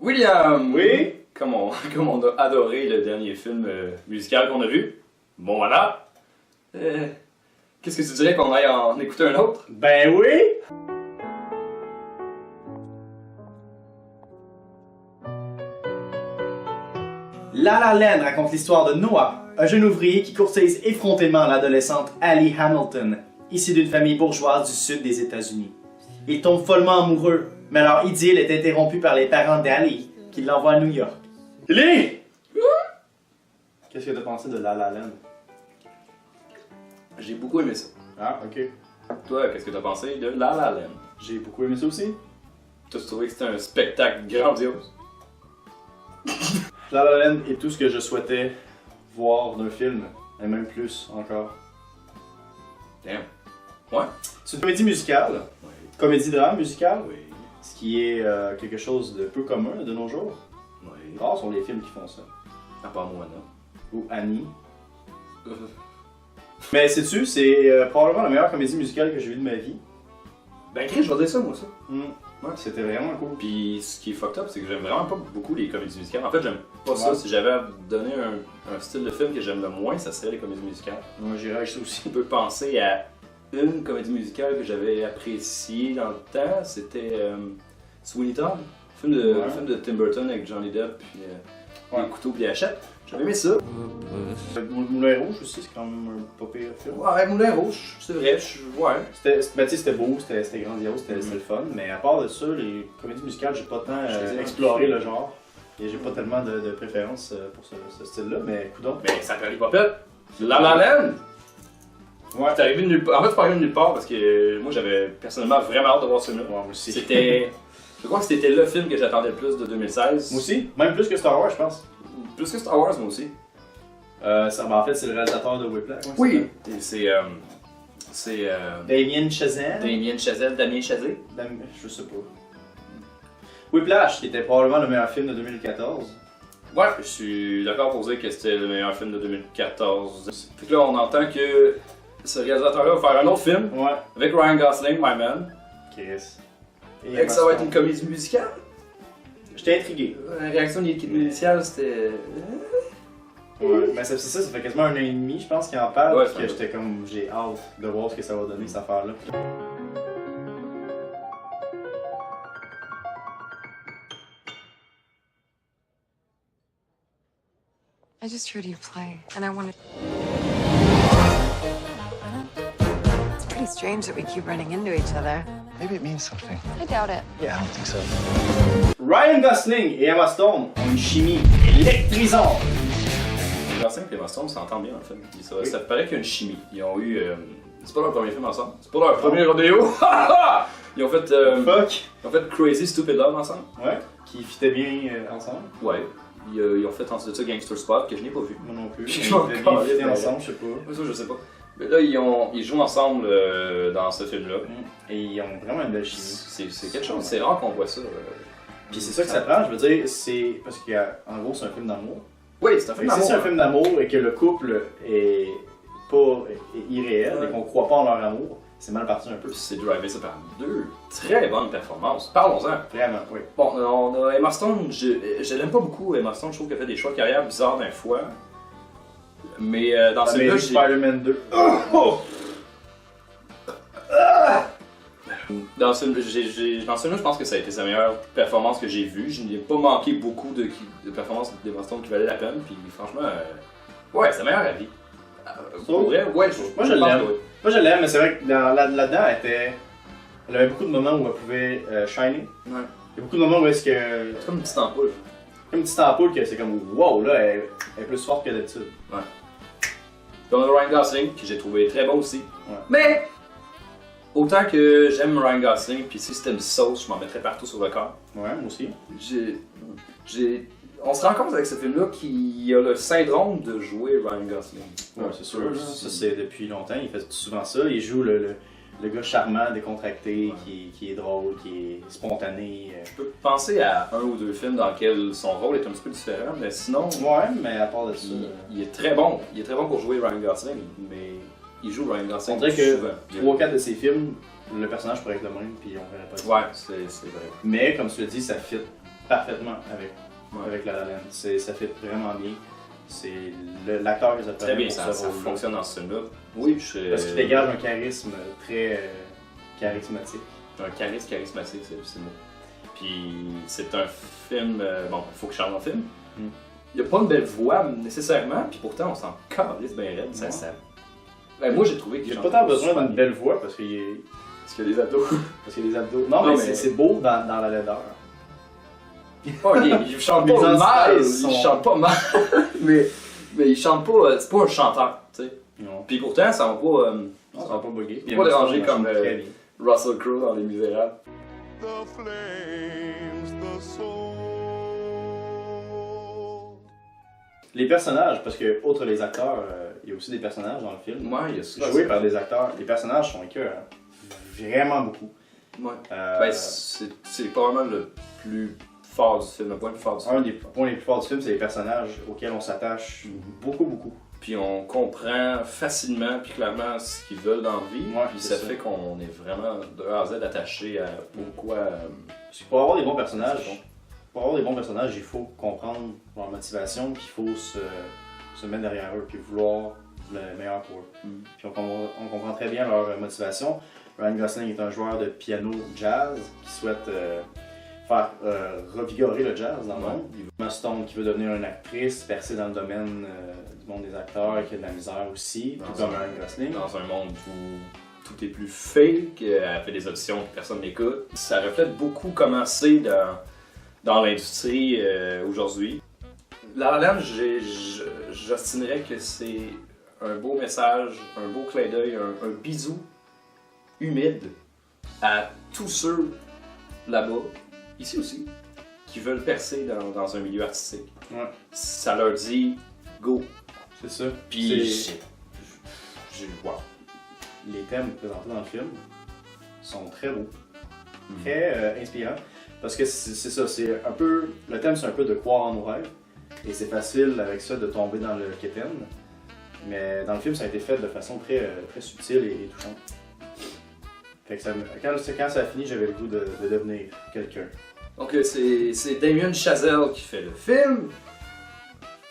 William! Oui? Comme on a adoré le dernier film musical qu'on a vu, bon voilà. Qu'est-ce que tu dirais qu'on aille en écouter un autre? Ben oui! La La Land raconte l'histoire de Noah, un jeune ouvrier qui courtise effrontément l'adolescente Allie Hamilton, issue d'une famille bourgeoise du sud des États-Unis. Il tombe follement amoureux, mais leur idylle est interrompue par les parents d'Allie, qui l'envoient à New York. Ellie! Qu'est-ce que t'as pensé de La La Land? J'ai beaucoup aimé ça. Ah, ok. Toi, qu'est-ce que t'as pensé de La La Land? J'ai beaucoup aimé ça aussi. T'as trouvé que c'était un spectacle grandiose? La La Land est tout ce que je souhaitais voir d'un film, et même plus encore. Damn. Ouais? C'est une comédie musicale, Oui. comédie-drame musicale, Oui. ce qui est quelque chose de peu commun de nos jours. Oui. Rares sont les films qui font ça. À part Moana. Ou Annie. Mais sais-tu, c'est probablement la meilleure comédie musicale que j'ai vue de ma vie. Ben Chris, je vais dire ça, moi, ça. Ouais, c'était vraiment cool. Puis ce qui est fucked up, c'est que j'aime vraiment pas beaucoup les comédies musicales. En fait, j'aime pas ça. Ouais. Si j'avais à donner un style de film que j'aime le moins, ça serait les comédies musicales. Moi, j'irais avec ça aussi. On peut penser à une comédie musicale que j'avais appréciée dans le temps, c'était Sweeney Todd, le film de Tim Burton avec Johnny Depp, puis les couteaux puis les hachettes. J'avais aimé ça. Moulin Rouge aussi, c'est quand même un pas pire film. Ouais, Moulin Rouge, c'est vrai, ouais. C'était beau, c'était grandiose, c'était le fun, mais à part de ça, les comédies musicales, j'ai pas tant exploré le genre. Et j'ai pas tellement de préférence pour ce style-là, mais coudonc. Mais ça fait les popettes. La La Land! Ouais. T'es arrivé de nulle part. En fait, c'est pas arrivé de nulle part parce que moi j'avais personnellement vraiment hâte de voir ce film-là. Ouais, moi aussi. C'était. Je crois que c'était le film que j'attendais le plus de 2016. Moi aussi, même plus que Star Wars, je pense. Plus que Star Wars, moi aussi. En fait, c'est le réalisateur de Whiplash. Oui. Et c'est. Damien Chazelle. Damien Chazelle. Je sais pas. Whiplash, qui était probablement le meilleur film de 2014. Ouais, je suis d'accord pour dire que c'était le meilleur film de 2014. Fait que là, on entend que ce réalisateur-là va faire un autre film Ouais. avec Ryan Gosling, my man. Chris. Et que ça va être une comédie musicale. J'étais intrigué. La réaction de l'équipe initiale, c'était. Ouais. Mais c'est ça, ça fait quasiment 1 an et demi, je pense, qu'il en parle. Ouais, Parce que j'étais comme, j'ai hâte de voir ce que ça va donner, cette affaire-là. I just heard you play, and I wanted. It's pretty strange that we keep running into each other. Maybe it means something. I doubt it. Yeah, I don't think so. Ryan Gosling et Emma Stone ont une chimie électrisante. Gosling et Emma Stone s'entendent bien en fait. Ça paraît qu'il y a une chimie. Ils ont eu. C'est pas leur premier film ensemble. C'est pas leur premier rodéo. Ils ont fait. Ils ont fait Crazy Stupid Love ensemble. Ouais. Qui fitaient bien ensemble. Ouais. Ils ont fait ensuite de ça Gangster Squad que je n'ai pas vu. Moi non plus. Puis Ils avaient bien fité ensemble, je sais pas. Ça, je sais pas. Mais là, ils jouent ensemble dans ce film-là. Et ils ont vraiment une belle chimie. C'est quelque chose, c'est rare qu'on voit ça. Puis c'est ça que ça prend, je veux dire, c'est. Parce qu'en gros, c'est un film d'amour. Oui, c'est un film Si d'amour. c'est un film d'amour et que le couple est pas irréel et qu'on croit pas en leur amour, c'est mal parti un peu. C'est drivé ça par deux très bonnes performances. Parlons-en. Vraiment, oui. Bon, on a Emma Stone, je l'aime pas beaucoup, Emma Stone, je trouve qu'elle fait des choix de carrière bizarres d'un fois. Mais dans celui-là, Spider-Man 2. Dans celui-là, je pense que ça a été sa meilleure performance que j'ai vue. Je n'ai pas manqué beaucoup de performances d'Emma Stone qui valaient la peine, puis franchement, ouais, c'est la meilleure à vie. Pour vrai, ouais, Moi je pense l'aime. que oui. Moi je l'aime, mais c'est vrai que là-dedans, elle avait beaucoup de moments où elle pouvait shiner. Ouais. Il y a beaucoup de moments où est-ce que. C'est comme une petite ampoule. Comme une petite ampoule que c'est comme wow, là, elle est plus forte que d'habitude. Ouais. Puis on a Ryan Gosling, que j'ai trouvé très bon aussi. Ouais. Mais, autant que j'aime Ryan Gosling, puis si c'était une sauce, je m'en mettrais partout sur le corps. Ouais, moi aussi. On se rend compte avec ce film-là qu'il a le syndrome de jouer Ryan Gosling. Ouais, c'est sûr. Ça, c'est depuis longtemps. Il fait souvent ça. Il joue le gars charmant, décontracté, qui est drôle, qui est spontané. Je peux penser à un ou deux films dans lesquels son rôle est un petit peu différent, mais sinon, Ouais, mais à part de ça. il est très bon. Il est très bon pour jouer Ryan Gosling, mais il joue Ryan Gosling On dirait que souvent. 3-4 de ses films, le personnage pourrait être le même, puis on verrait pas ça. Ouais, c'est vrai. Mais comme tu l'as dit, ça fit parfaitement avec La La Land. Ça fait vraiment bien. C'est l'acteur qui a très bien, ça fonctionne dans ce film-là. Oui, parce qu'il dégage un charisme très charismatique. Un charisme charismatique, c'est le mot. Puis c'est un film, bon, il faut que je change dans le film. Il n'y a pas une belle voix nécessairement, puis pourtant on s'en calisse bien raide. Ben, moi j'ai trouvé qu'il n'y a pas tant besoin d'une belle voix parce qu'il y a... Parce qu'il y a des abdos. Parce qu'il y a des abdos. Non, mais c'est beau dans la laideur. Oh, il chante pas mal, il chante pas mal, mais il chante pas, c'est pas un chanteur, tu sais. Puis pourtant ça va pas, ça va pas bugger. Pas dérangé comme Russell Crowe dans Les Misérables. The flames, the soul. Les personnages, parce que outre les acteurs, il y a aussi des personnages dans le film. Ouais, il y a ça. Joués par des acteurs, les personnages sont écœurants. Vraiment beaucoup. Ouais. Ben, c'est probablement le plus fort du film, le point le plus fort du film. Un des points les plus forts du film, c'est les personnages auxquels on s'attache beaucoup. Puis on comprend facilement puis clairement ce qu'ils veulent dans la vie. Ouais, puis ça fait qu'on est vraiment de A à Z attaché à pourquoi. Parce que pour avoir des bons personnages, il faut comprendre leur motivation, puis il faut se mettre derrière eux, puis vouloir le meilleur pour eux. Puis on comprend très bien leur motivation. Ryan Gosling est un joueur de piano jazz qui souhaite faire revigorer le jazz dans le monde. Emma Stone qui veut devenir une actrice, percer dans le domaine du monde des acteurs, qui a de la misère aussi, tout comme Ryan Gosling. Dans un monde où tout est plus fake, elle fait des auditions que personne n'écoute. Ça reflète beaucoup comment c'est dans l'industrie aujourd'hui. La La Land, j'estimerais que c'est un beau message, un beau clin d'œil, un bisou humide à tous ceux là-bas, ici aussi, qui veulent percer dans un milieu artistique. Ouais. Ça leur dit go. C'est ça. Puis wow. Les thèmes présentés dans le film sont très beaux, très inspirants. Parce que c'est ça, c'est un peu. Le thème, c'est un peu de croire en nos rêves. Et c'est facile avec ça de tomber dans le quétaine. Mais dans le film, ça a été fait de façon très subtile et touchante. Fait que quand ça a fini, j'avais le goût de devenir quelqu'un. Donc c'est Damien Chazelle qui fait le film.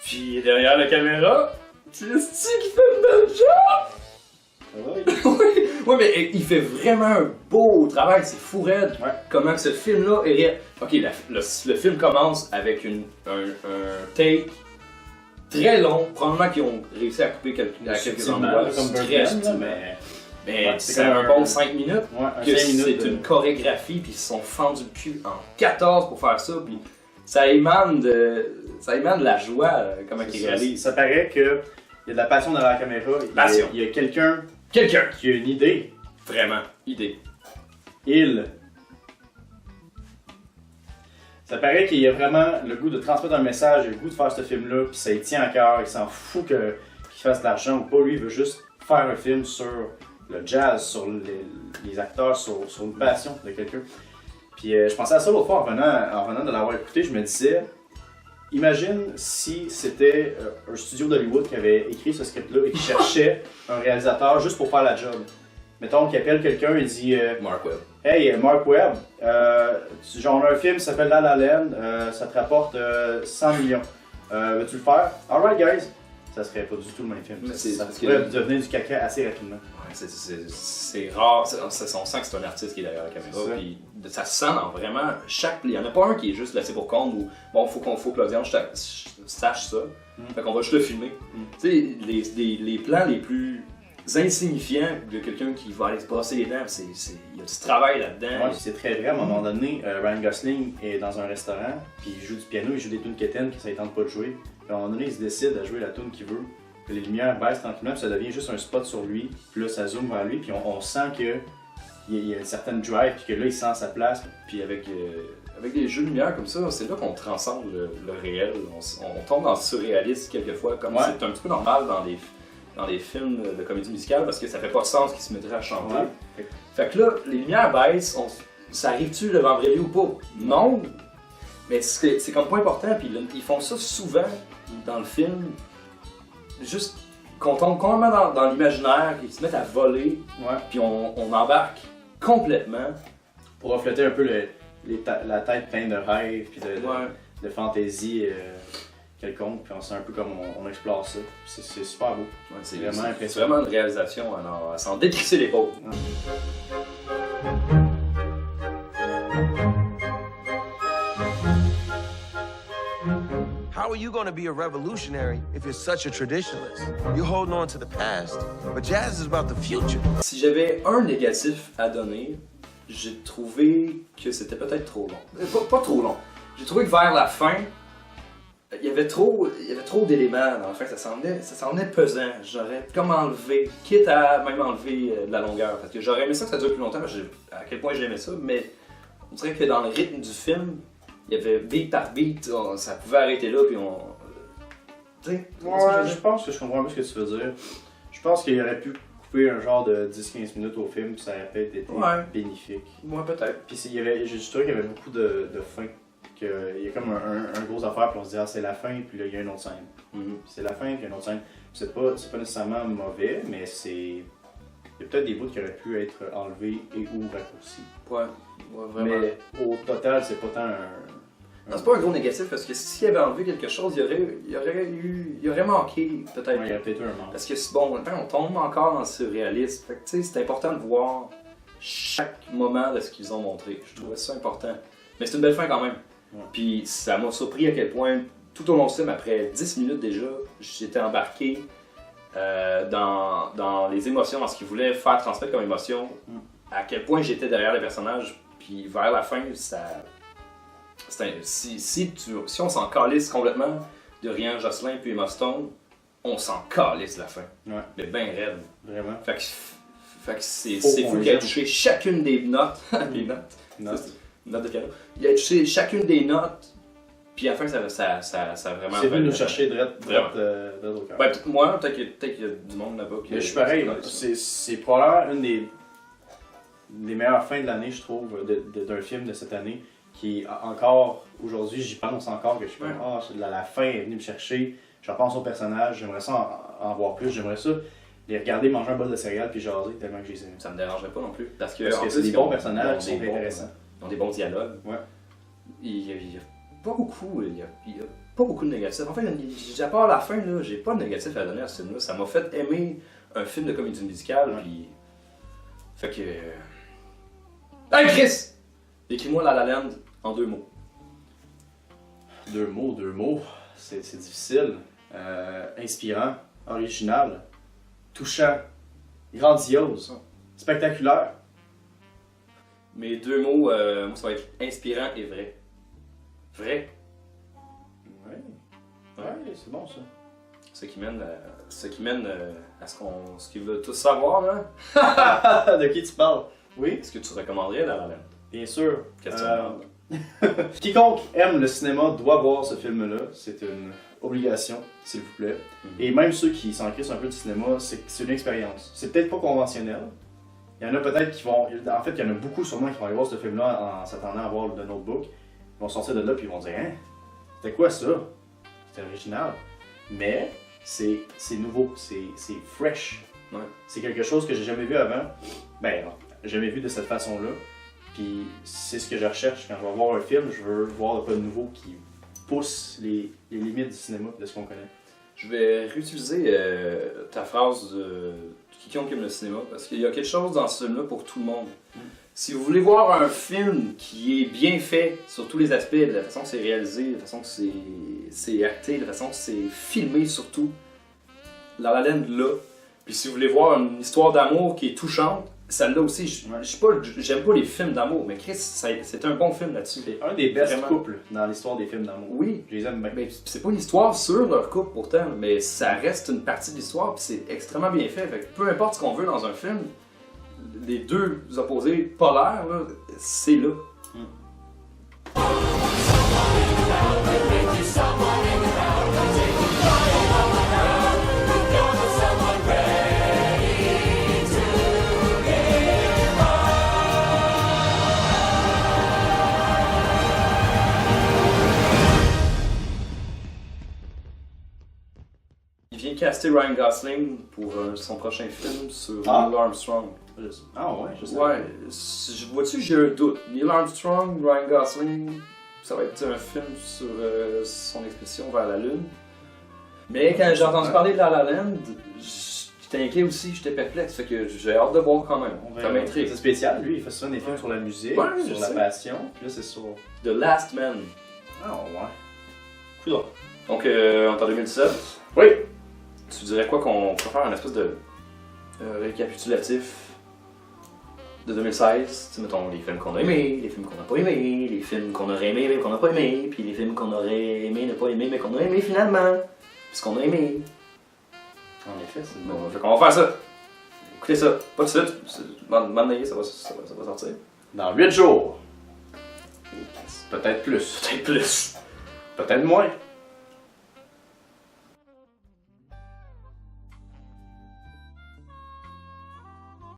Puis derrière la caméra, c'est Esti qui fait une belle job! Oui, mais il fait vraiment un beau travail, c'est fou raide. Ouais. Comment que ce film-là est... Ok, le film commence avec un take très long. Probablement qu'ils ont réussi à couper quelques endroits. Comme très Birdman, mais ouais, c'est un bon 5 minutes. Ouais, Que 5 minutes c'est une chorégraphie, puis ils se sont fendus le cul en 14 pour faire ça. Puis ça émane de la joie, comment ils réalisent. Ça paraît qu'il y a de la passion dans la caméra. Il y a quelqu'un qui a une idée. Vraiment, idée. Ça paraît qu'il y a vraiment le goût de transmettre un message, le goût de faire ce film-là, puis ça y tient à cœur, il s'en fout qu'il fasse de l'argent ou pas. Lui, il veut juste faire un film sur le jazz, sur les acteurs, sur une passion de quelqu'un. Puis je pensais à ça l'autre fois en venant de l'avoir écouté, je me disais, imagine si c'était un studio d'Hollywood qui avait écrit ce script-là et qui cherchait un réalisateur juste pour faire la job. Mettons qu'il appelle quelqu'un et dit Mark Webb. Hey, Mark Webb, on a un film qui s'appelle La La Land, ça te rapporte 100 millions. Veux-tu le faire? Alright, guys. Ça serait pas du tout le même film. Ça pourrait devenir du caca assez rapidement. Ouais, c'est rare. On sent que c'est un artiste qui est derrière la caméra. Puis ça se sent dans vraiment chaque. Il n'y en a pas un qui est juste laissé pour compte ou bon, faut que l'audience sache ça. Fait qu'on va juste le filmer. Tu sais, les plans les plus insignifiants de quelqu'un qui va aller se brosser les dents, il y a du travail là-dedans. Ouais, c'est très vrai. À un moment donné, Ryan Gosling est dans un restaurant, puis il joue du piano, il joue des tunes quétaines que ça ne tente pas de jouer. Puis à un moment donné, il se décide à jouer la tune qu'il veut, que les lumières baissent tranquillement, puis ça devient juste un spot sur lui. Puis là, ça zoome vers lui, puis on sent qu'il y a une certaine drive, puis que là, il sent sa place. Puis avec des jeux de lumière comme ça, c'est là qu'on transcende le réel. On tombe dans le surréalisme quelquefois, comme c'est un petit peu normal dans les films de comédie musicale parce que ça fait pas de sens qu'ils se mettraient à chanter. Ouais. Fait que là, les lumières baissent, ça arrive-tu le vendredi ou pas? Non! Mais c'est comme pas important, puis ils font ça souvent dans le film, juste qu'on tombe complètement dans l'imaginaire, qu'ils se mettent à voler, puis on embarque complètement. Pour refléter un peu la tête pleine de rêves puis Ouais. de fantaisie quelconque, puis c'est un peu comme on explore ça. C'est super beau. Ouais, c'est Vraiment c'est impressionnant. vraiment une réalisation, alors à s'en décrisser les pauvres. How are you going to be a revolutionary if you're such a traditionalist? You're holding on to the past, but jazz is about the future. Si j'avais un négatif à donner, j'ai trouvé que c'était peut-être trop long. Pas trop long. J'ai trouvé que vers la fin, il y avait trop d'éléments dans la fin, ça s'en venait pesant. J'aurais comme enlevé, quitte à même enlever de la longueur, parce que j'aurais aimé ça que ça dure plus longtemps, parce que à quel point j'aimais ça, mais on dirait que dans le rythme du film, il y avait beat par beat, ça pouvait arrêter là, puis on... Tu sais, Ouais, je pense que je comprends un peu ce que tu veux dire. Je pense qu'il aurait pu couper un genre de 10-15 minutes au film, puis ça aurait peut-être été bénéfique. Ouais, peut-être. Puis j'ai trouvé qu'il y avait beaucoup de fins. Il y a comme un gros affaire, puis on se dit, ah, c'est la fin, puis là, il y a une autre scène. Puis c'est la fin, puis il y a une autre scène. Puis c'est pas nécessairement mauvais, mais il y a peut-être des bouts qui auraient pu être enlevés et ou raccourcis. Ouais, vraiment. Mais au total, c'est pas tant un... Non, c'est pas un gros négatif, parce que s'il avait enlevé quelque chose, il aurait manqué, peut-être. Ouais, il y aurait peut-être eu un manque. Parce que c'est bon, on tombe encore dans le surréalisme. Fait que tu sais, c'est important de voir chaque moment de ce qu'ils ont montré. Je trouvais ça important. Mais c'est une belle fin quand même. Ouais. Puis ça m'a surpris à quel point, tout au long du film, après 10 minutes déjà, j'étais embarqué dans les émotions, dans ce qu'ils voulaient faire transmettre comme émotion. À quel point j'étais derrière les personnages. Puis vers la fin, si on s'en calisse complètement de Ryan Gosling puis Emma Stone, on s'en calisse la fin. Ouais. Mais ben raide. Vraiment. Fait que c'est Faut fou qu'on qu'il ait aime. touché chacune des notes. Les notes. Note. Ça, c'est une note de piano. Il a touché chacune des notes, puis à la fin, ça a vraiment. C'est venu nous chercher Vraiment. droit au cœur. Ouais, peut-être moi, peut-être qu'il y a du monde là-bas qui. Mais je suis pareil, c'est probablement une des meilleures fins de l'année, je trouve, d'un film de cette année, qui encore, aujourd'hui, j'y pense encore, que je suis comme, la fin est venue me chercher, je repense au personnage, j'aimerais ça en voir plus, j'aimerais ça les regarder manger un bol de céréales puis jaser tellement que je les aime. Ça me dérangerait pas non plus. Parce que c'est des bons personnages, ils ont c'est intéressant. Ils ont des bons dialogues. Ouais. Il y a pas beaucoup, pas beaucoup de négatifs. En fait, à part la fin, là, j'ai pas de négatif à donner à ce film-là. Ça m'a fait aimer un film de comédie musicale, puis... Fait que... Hey Chris! Écris-moi La La Land en 2 mots. 2 mots, c'est difficile. Inspirant, original, touchant, grandiose, spectaculaire. Mes 2 mots, moi, ça va être inspirant et vrai. Vrai. Ouais, c'est bon ça. Ce qui mène à ce qu'ils veulent tous savoir, là. De qui tu parles? Oui, Est-ce que tu recommanderais La La Land? bien sûr. Question. Quiconque aime le cinéma doit voir ce film-là. C'est une obligation, s'il vous plaît. Et même ceux qui s'en crissent un peu du cinéma, c'est une expérience. C'est peut-être pas conventionnel. Il y en a peut-être qui vont... En fait, il y en a beaucoup sûrement qui vont aller voir ce film-là en s'attendant à voir The Notebook. Ils vont sortir de là puis ils vont dire « Hein? C'était quoi ça? C'était original. » Mais c'est nouveau, c'est fresh. Ouais. C'est quelque chose que j'ai jamais vu avant. Ben non, jamais vu de cette façon-là. Puis c'est ce que je recherche quand je vais voir un film. Je veux voir de quoi de nouveau qui pousse les limites du cinéma, de ce qu'on connaît. Je vais réutiliser ta phrase de quiconque aime le cinéma, parce qu'il y a quelque chose dans ce film-là pour tout le monde. Si vous voulez voir un film qui est bien fait sur tous les aspects, de la façon que c'est réalisé, de la façon que c'est acté, de la façon que c'est filmé surtout, La La Land là. Puis si vous voulez voir une histoire d'amour qui est touchante, celle-là aussi, j'aime pas les films d'amour, mais Chris, c'est un bon film là-dessus. C'est un des best Vraiment. couples dans l'histoire des films d'amour. Oui. Je les aime bien. Mais c'est pas une histoire sur leur couple pourtant, mais ça reste une partie de l'histoire, puis c'est extrêmement bien fait. Fait que peu importe ce qu'on veut dans un film, les deux opposés polaires, là, c'est là. Il vient caster Ryan Gosling pour son prochain film sur Neil Armstrong. Ah ouais, je sais. Ouais, vois-tu, j'ai un doute. Neil Armstrong, Ryan Gosling, ça va être un film sur son expédition vers la Lune. Mais quand j'ai entendu parler de La La Land, j'étais inquiet aussi, j'étais perplexe, fait que j'ai hâte de voir quand même. Ça m'intrigue. C'est spécial, lui, il fait ça des films sur la musique, Ouais, sur je la sais. passion, puis là c'est sur... The Last Man. Ah ouais. Coudonc. Donc, on est en 2017. Oui! Tu dirais quoi qu'on peut faire un espèce de récapitulatif de 2016? Tu sais, mettons les films qu'on a aimés, les films qu'on n'a pas aimés, les films qu'on aurait aimés mais qu'on n'a pas aimés, puis les films qu'on aurait aimés, ne pas aimés, mais qu'on a aimés finalement, puis ce qu'on a aimé. En effet, c'est une Bon, bonne... fait qu'on va faire ça. Écoutez ça, pas de suite, maintenant ça va sortir. Dans 8 jours. Peut-être plus. Peut-être plus. Peut-être moins.